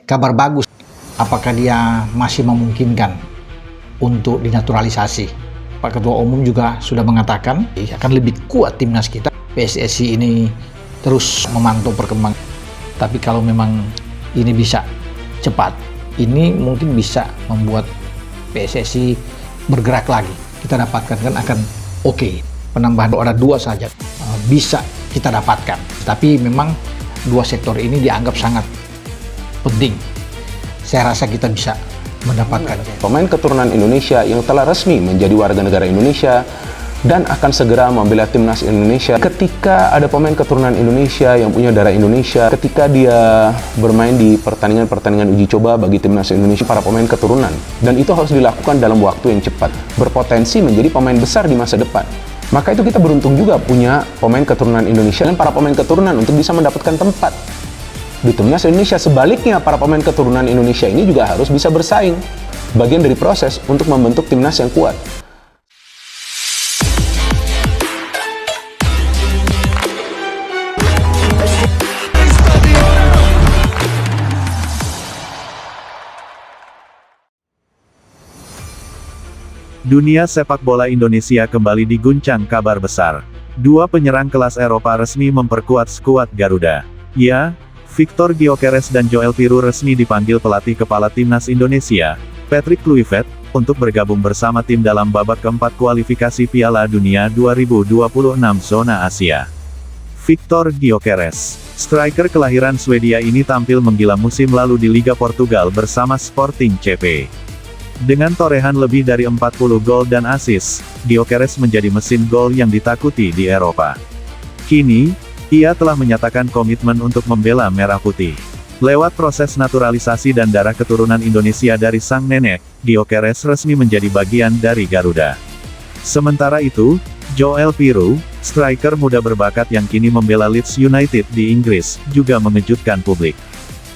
kabar bagus. Apakah dia masih memungkinkan untuk dinaturalisasi? Pak Ketua Umum juga sudah mengatakan akan lebih kuat timnas kita. PSSI ini terus memantau perkembangan. Tapi kalau memang ini bisa cepat, ini mungkin bisa membuat PSSI bergerak lagi. Kita dapatkan kan akan oke. Penambahan ada 2 saja bisa kita dapatkan. Tapi memang 2 sektor ini dianggap sangat penting. Saya rasa kita bisa mendapatkan pemain keturunan Indonesia yang telah resmi menjadi warga negara Indonesia dan akan segera membela timnas Indonesia. Ketika ada pemain keturunan Indonesia yang punya darah Indonesia, ketika dia bermain di pertandingan-pertandingan uji coba bagi timnas Indonesia, para pemain keturunan, dan itu harus dilakukan dalam waktu yang cepat, berpotensi menjadi pemain besar di masa depan. Maka itu kita beruntung juga punya pemain keturunan Indonesia dan para pemain keturunan untuk bisa mendapatkan tempat di timnas Indonesia. Sebaliknya, para pemain keturunan Indonesia ini juga harus bisa bersaing, bagian dari proses untuk membentuk timnas yang kuat. Dunia sepak bola Indonesia kembali diguncang kabar besar. 2 penyerang kelas Eropa resmi memperkuat skuad Garuda. Ya, Victor Gyökeres dan Joel Piroe resmi dipanggil pelatih kepala timnas Indonesia, Patrick Kluivert, untuk bergabung bersama tim dalam babak keempat kualifikasi Piala Dunia 2026 zona Asia. Victor Gyökeres, striker kelahiran Swedia ini tampil menggila musim lalu di Liga Portugal bersama Sporting CP. Dengan torehan lebih dari 40 gol dan assist, Gyökeres menjadi mesin gol yang ditakuti di Eropa. Kini, ia telah menyatakan komitmen untuk membela Merah Putih. Lewat proses naturalisasi dan darah keturunan Indonesia dari sang nenek, Gyökeres resmi menjadi bagian dari Garuda. Sementara itu, Joel Piroe, striker muda berbakat yang kini membela Leeds United di Inggris, juga mengejutkan publik.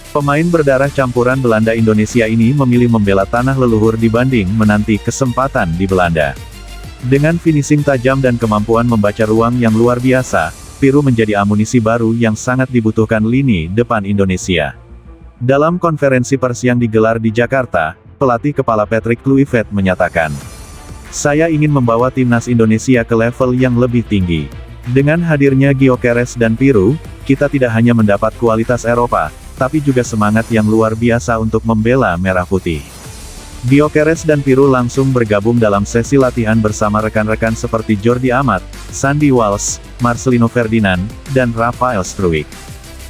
Pemain berdarah campuran Belanda Indonesia ini memilih membela tanah leluhur dibanding menanti kesempatan di Belanda. Dengan finishing tajam dan kemampuan membaca ruang yang luar biasa, Piroe menjadi amunisi baru yang sangat dibutuhkan lini depan Indonesia. Dalam konferensi pers yang digelar di Jakarta, pelatih kepala Patrick Kluivert menyatakan, "Saya ingin membawa timnas Indonesia ke level yang lebih tinggi. Dengan hadirnya Gyökeres dan Piroe, kita tidak hanya mendapat kualitas Eropa, tapi juga semangat yang luar biasa untuk membela Merah Putih." Gyökeres dan Piroe langsung bergabung dalam sesi latihan bersama rekan-rekan seperti Jordi Amat, Sandy Walsh, Marcelino Ferdinand, dan Rafael Struijk.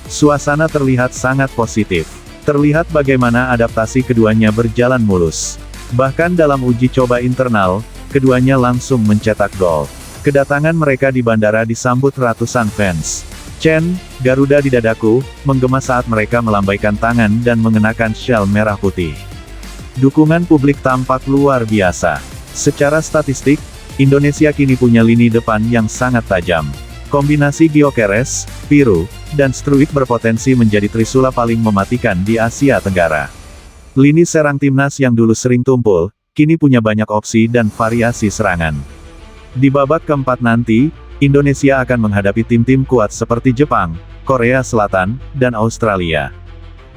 Suasana terlihat sangat positif. Terlihat bagaimana adaptasi keduanya berjalan mulus. Bahkan dalam uji coba internal, keduanya langsung mencetak gol. Kedatangan mereka di bandara disambut ratusan fans. Chen, Garuda di dadaku, menggema saat mereka melambaikan tangan dan mengenakan syal merah putih. Dukungan publik tampak luar biasa. Secara statistik, Indonesia kini punya lini depan yang sangat tajam. Kombinasi Gyökeres, Piroe, dan Struijk berpotensi menjadi trisula paling mematikan di Asia Tenggara. Lini serang timnas yang dulu sering tumpul, kini punya banyak opsi dan variasi serangan. Di babak keempat nanti, Indonesia akan menghadapi tim-tim kuat seperti Jepang, Korea Selatan, dan Australia.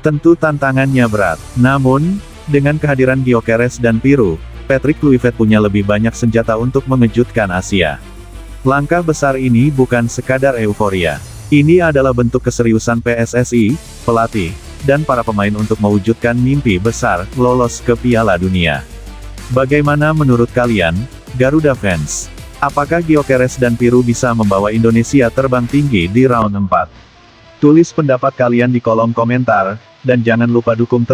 Tentu tantangannya berat, namun, dengan kehadiran Gyökeres dan Piroe, Patrick Kluivert punya lebih banyak senjata untuk mengejutkan Asia. Langkah besar ini bukan sekadar euforia. Ini adalah bentuk keseriusan PSSI, pelatih, dan para pemain untuk mewujudkan mimpi besar, lolos ke Piala Dunia. Bagaimana menurut kalian, Garuda fans? Apakah Gyökeres dan Piroe bisa membawa Indonesia terbang tinggi di round 4? Tulis pendapat kalian di kolom komentar, dan jangan lupa dukung